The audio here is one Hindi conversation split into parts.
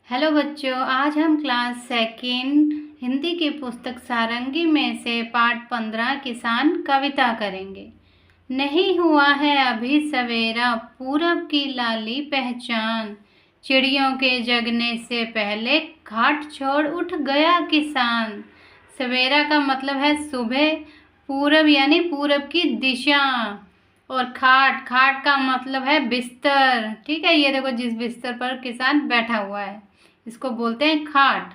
हेलो बच्चों, आज हम क्लास सेकंड हिंदी की पुस्तक सारंगी में से पाठ 15 किसान कविता करेंगे। नहीं हुआ है अभी सवेरा, पूरब की लाली पहचान, चिड़ियों के जगने से पहले घाट छोड़ उठ गया किसान। सवेरा का मतलब है सुबह, पूरब यानी पूरब की दिशा, और खाट खाट का मतलब है बिस्तर। ठीक है, ये देखो जिस बिस्तर पर किसान बैठा हुआ है इसको बोलते हैं खाट।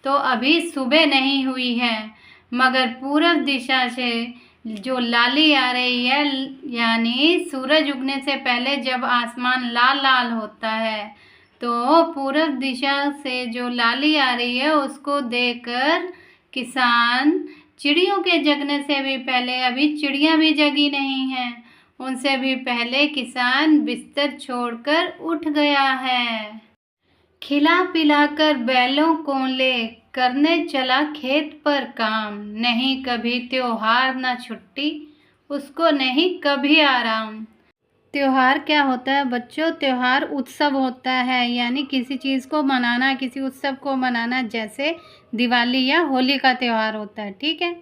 तो अभी सुबह नहीं हुई है, मगर पूरब दिशा से जो लाली आ रही है, यानी सूरज उगने से पहले जब आसमान लाल लाल होता है, तो पूरब दिशा से जो लाली आ रही है उसको देखकर किसान चिड़ियों के जगने से भी पहले, अभी चिड़ियां भी जगी नहीं हैं, उनसे भी पहले किसान बिस्तर छोड़कर उठ गया है। खिला पिलाकर बैलों को ले करने चला खेत पर काम, नहीं कभी त्योहार ना छुट्टी, उसको नहीं कभी आराम। त्योहार क्या होता है बच्चों? त्योहार उत्सव होता है, यानी किसी चीज़ को मनाना, किसी उत्सव को मनाना, जैसे दिवाली या होली का त्यौहार होता है। ठीक है,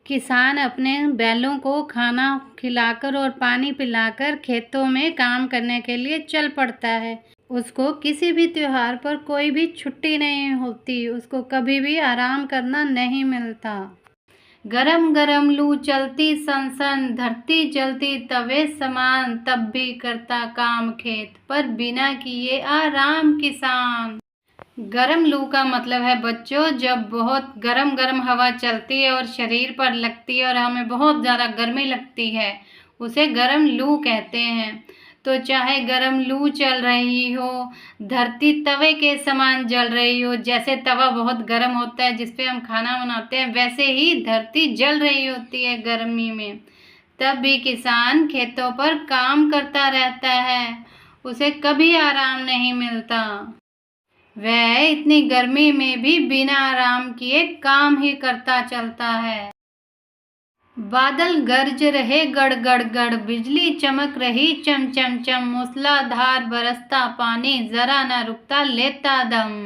किसान अपने बैलों को खाना खिलाकर और पानी पिलाकर खेतों में काम करने के लिए चल पड़ता है। उसको किसी भी त्योहार पर कोई भी छुट्टी नहीं होती, उसको कभी भी आराम करना नहीं मिलता। गरम गरम लू चलती सनसन, धरती जलती तवे समान, तब भी करता काम खेत पर बिना किए आराम किसान। गरम लू का मतलब है बच्चों, जब बहुत गरम गरम हवा चलती है और शरीर पर लगती है और हमें बहुत ज़्यादा गर्मी लगती है, उसे गरम लू कहते हैं। तो चाहे गरम लू चल रही हो, धरती तवे के समान जल रही हो, जैसे तवा बहुत गर्म होता है जिस पे हम खाना बनाते हैं, वैसे ही धरती जल रही होती है गर्मी में, तब भी किसान खेतों पर काम करता रहता है, उसे कभी आराम नहीं मिलता। वह इतनी गर्मी में भी बिना आराम किए काम ही करता चलता है। बादल गरज रहे गड़ गड़ गड़, बिजली चमक रही चम चम चम, मूसलाधार बरसता पानी, जरा न रुकता लेता दम।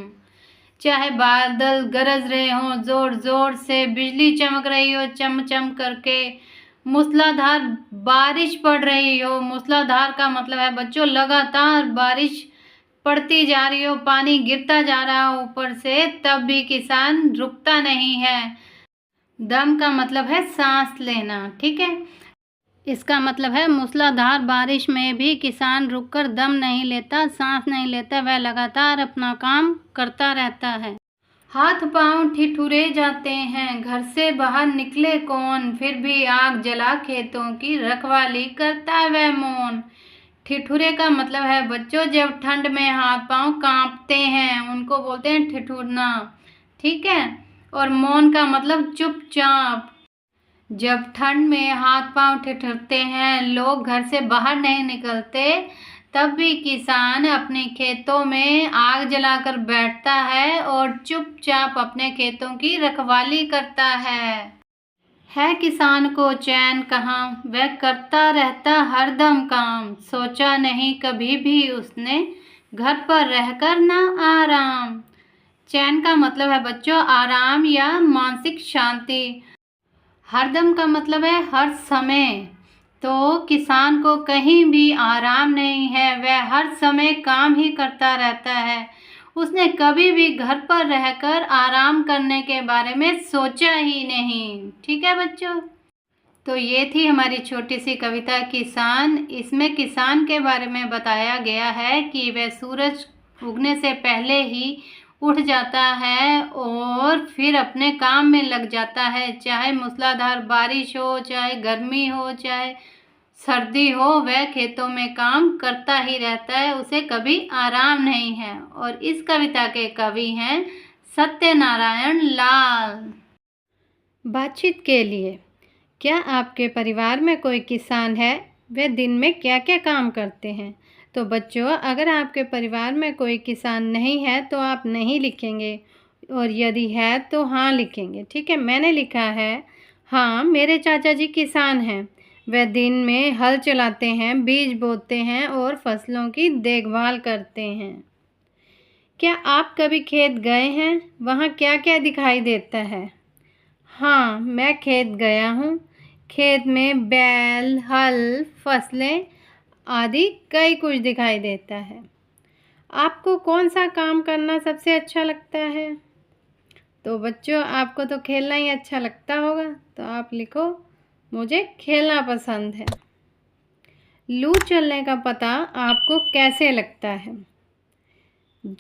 चाहे बादल गरज रहे हों जोर जोर से, बिजली चमक रही हो चम चम करके, मूसलाधार बारिश पड़ रही हो, मूसलाधार का मतलब है बच्चों लगातार बारिश पड़ती जा रही हो, पानी गिरता जा रहा हो ऊपर से, तब भी किसान रुकता नहीं है। दम का मतलब है सांस लेना। ठीक है, इसका मतलब है मूसलाधार बारिश में भी किसान रुककर दम नहीं लेता, सांस नहीं लेता, वह लगातार अपना काम करता रहता है। हाथ पांव ठिठुरे जाते हैं, घर से बाहर निकले कौन, फिर भी आग जला खेतों की रखवाली करता है वह मौन। ठिठुरे का मतलब है बच्चों, जब ठंड में हाथ पांव कांपते हैं उनको बोलते हैं ठिठुरना। ठीक है, और मौन का मतलब चुपचाप। जब ठंड में हाथ पांव ठिठुरते हैं, लोग घर से बाहर नहीं निकलते, तब भी किसान अपने खेतों में आग जलाकर बैठता है और चुपचाप अपने खेतों की रखवाली करता है किसान को चैन कहाँ, वह करता रहता हरदम काम, सोचा नहीं कभी भी उसने घर पर रहकर ना आराम। चैन का मतलब है बच्चों आराम या मानसिक शांति। हरदम का मतलब है हर समय, तो किसान को कहीं भी आराम नहीं है, वह हर समय काम ही करता रहता है, उसने कभी भी घर पर रहकर आराम करने के बारे में सोचा ही नहीं। ठीक है बच्चों, तो ये थी हमारी छोटी सी कविता किसान। इसमें किसान के बारे में बताया गया है कि वह सूरज उगने से पहले ही उठ जाता है और फिर अपने काम में लग जाता है, चाहे मूसलाधार बारिश हो, चाहे गर्मी हो, चाहे सर्दी हो, वह खेतों में काम करता ही रहता है, उसे कभी आराम नहीं है। और इस कविता के कवि हैं सत्यनारायण लाल। बातचीत के लिए, क्या आपके परिवार में कोई किसान है? वे दिन में क्या क्या काम करते हैं? तो बच्चों, अगर आपके परिवार में कोई किसान नहीं है तो आप नहीं लिखेंगे, और यदि है तो हाँ लिखेंगे। ठीक है, मैंने लिखा है हाँ, मेरे चाचा जी किसान हैं। वे दिन में हल चलाते हैं, बीज बोते हैं और फसलों की देखभाल करते हैं। क्या आप कभी खेत गए हैं? वहाँ क्या क्या दिखाई देता है? हाँ, मैं खेत गया हूँ। खेत में बैल, हल, फसलें आदि कई कुछ दिखाई देता है। आपको कौन सा काम करना सबसे अच्छा लगता है? तो बच्चों, आपको तो खेलना ही अच्छा लगता होगा, तो आप लिखो मुझे खेलना पसंद है। लू चलने का पता आपको कैसे लगता है?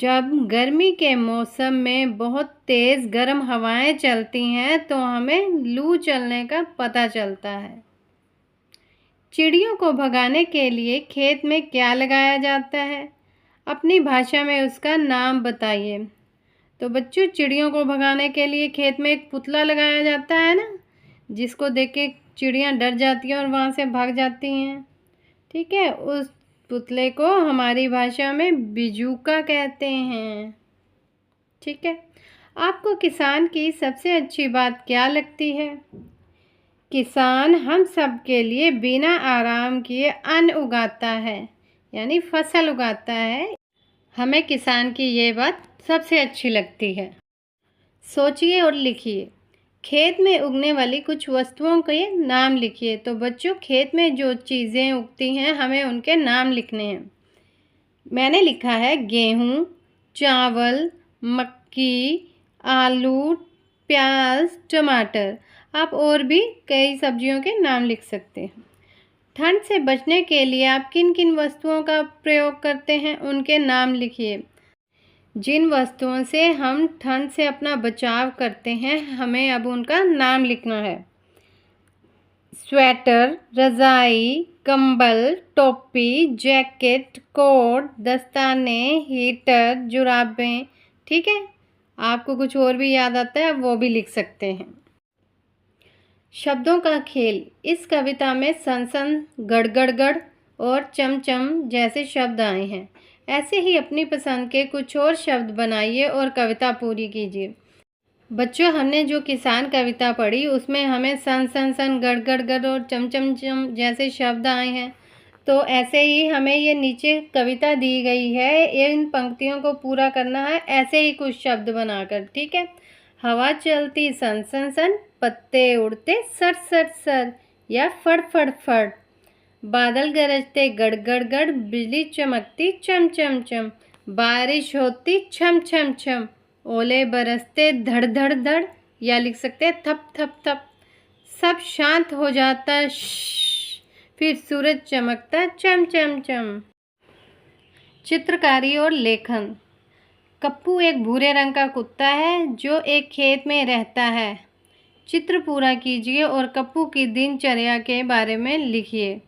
जब गर्मी के मौसम में बहुत तेज़ गर्म हवाएं चलती हैं तो हमें लू चलने का पता चलता है। चिड़ियों को भगाने के लिए खेत में क्या लगाया जाता है? अपनी भाषा में उसका नाम बताइए। तो बच्चों, चिड़ियों को भगाने के लिए खेत में एक पुतला लगाया जाता है ना, जिसको देख के चिड़ियाँ डर जाती हैं और वहाँ से भाग जाती हैं। ठीक है, उस पुतले को हमारी भाषा में बिजूका कहते हैं। ठीक है, आपको किसान की सबसे अच्छी बात क्या लगती है? किसान हम सब के लिए बिना आराम किए अन्न उगाता है, यानी फसल उगाता है। हमें किसान की ये बात सबसे अच्छी लगती है। सोचिए और लिखिए। खेत में उगने वाली कुछ वस्तुओं के नाम लिखिए। तो बच्चों, खेत में जो चीज़ें उगती हैं हमें उनके नाम लिखने हैं। मैंने लिखा है गेहूँ, चावल, मक्की, आलू, प्याज, टमाटर। आप और भी कई सब्जियों के नाम लिख सकते हैं। ठंड से बचने के लिए आप किन किन वस्तुओं का प्रयोग करते हैं उनके नाम लिखिए। जिन वस्तुओं से हम ठंड से अपना बचाव करते हैं हमें अब उनका नाम लिखना है। स्वेटर, रज़ाई, कंबल, टोपी, जैकेट, कोट, दस्ताने, हीटर, जुराबें। ठीक है, आपको कुछ और भी याद आता है वो भी लिख सकते हैं। शब्दों का खेल। इस कविता में सन सन, गड़ गड़ गड़ और चमचम जैसे शब्द आए हैं। ऐसे ही अपनी पसंद के कुछ और शब्द बनाइए और कविता पूरी कीजिए। बच्चों, हमने जो किसान कविता पढ़ी उसमें हमें सन सन सन, गड़ गड़ गड़ और चम चम चम जैसे शब्द आए हैं। तो ऐसे ही हमें ये नीचे कविता दी गई है, इन पंक्तियों को पूरा करना है ऐसे ही कुछ शब्द बनाकर। ठीक है, हवा चलती सन सन सन, पत्ते उड़ते सर सर सर या फड़ फड़ फड़, बादल गरजते गड़ गड़ गड़, बिजली चमकती चम चम चम, बारिश होती छम छम छम, ओले बरसते धड़ धड़ धड़, या लिख सकते हैं थप थप थप, सब शांत हो जाता फिर सूरज चमकता चम चम चम। चित्रकारी और लेखन। कप्पू एक भूरे रंग का कुत्ता है जो एक खेत में रहता है। चित्र पूरा कीजिए और कप्पू की दिनचर्या के बारे में लिखिए।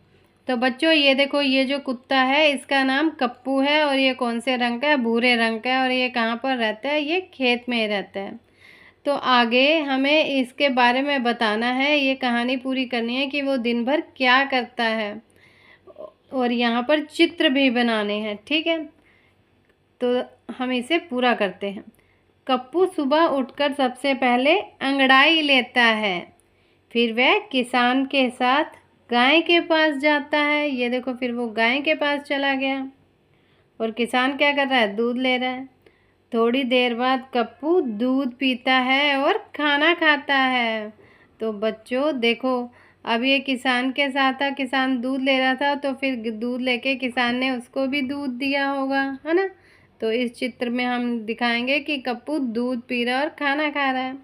तो बच्चों, ये देखो, ये जो कुत्ता है इसका नाम कप्पू है और ये कौन से रंग का है? भूरे रंग का है। और ये कहाँ पर रहता है? ये खेत में रहता है। तो आगे हमें इसके बारे में बताना है, ये कहानी पूरी करनी है कि वो दिन भर क्या करता है और यहाँ पर चित्र भी बनाने हैं। ठीक है, तो हम इसे पूरा करते हैं। कप्पू सुबह उठकर सबसे पहले अंगड़ाई लेता है, फिर वह किसान के साथ गाय के पास जाता है। ये देखो, फिर वो गाय के पास चला गया और किसान क्या कर रहा है? दूध ले रहा है। थोड़ी देर बाद कप्पू दूध पीता है और खाना खाता है। तो बच्चों देखो, अब ये किसान के साथ था, किसान दूध ले रहा था, तो फिर दूध लेके किसान ने उसको भी दूध दिया होगा, है ना। तो इस चित्र में हम दिखाएंगे कि कप्पू दूध पी रहा है और खाना खा रहा है।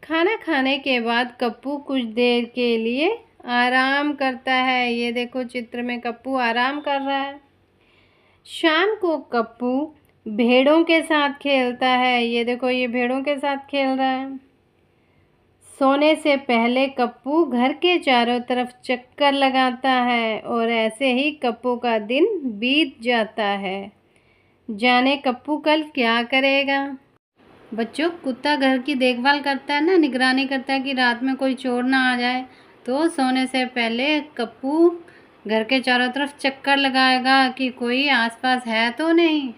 खाना खाने के बाद कप्पू कुछ देर के लिए आराम करता है। ये देखो, चित्र में कप्पू आराम कर रहा है। शाम को कप्पू भेड़ों के साथ खेलता है। ये देखो, ये भेड़ों के साथ खेल रहा है। सोने से पहले कप्पू घर के चारों तरफ चक्कर लगाता है और ऐसे ही कप्पू का दिन बीत जाता है। जाने कप्पू कल क्या करेगा? बच्चों, कुत्ता घर की देखभाल करता है ना, निगरानी करता है कि रात में कोई चोर ना आ जाए। तो सोने से पहले कप्पू घर के चारों तरफ चक्कर लगाएगा कि कोई आसपास है तो नहीं।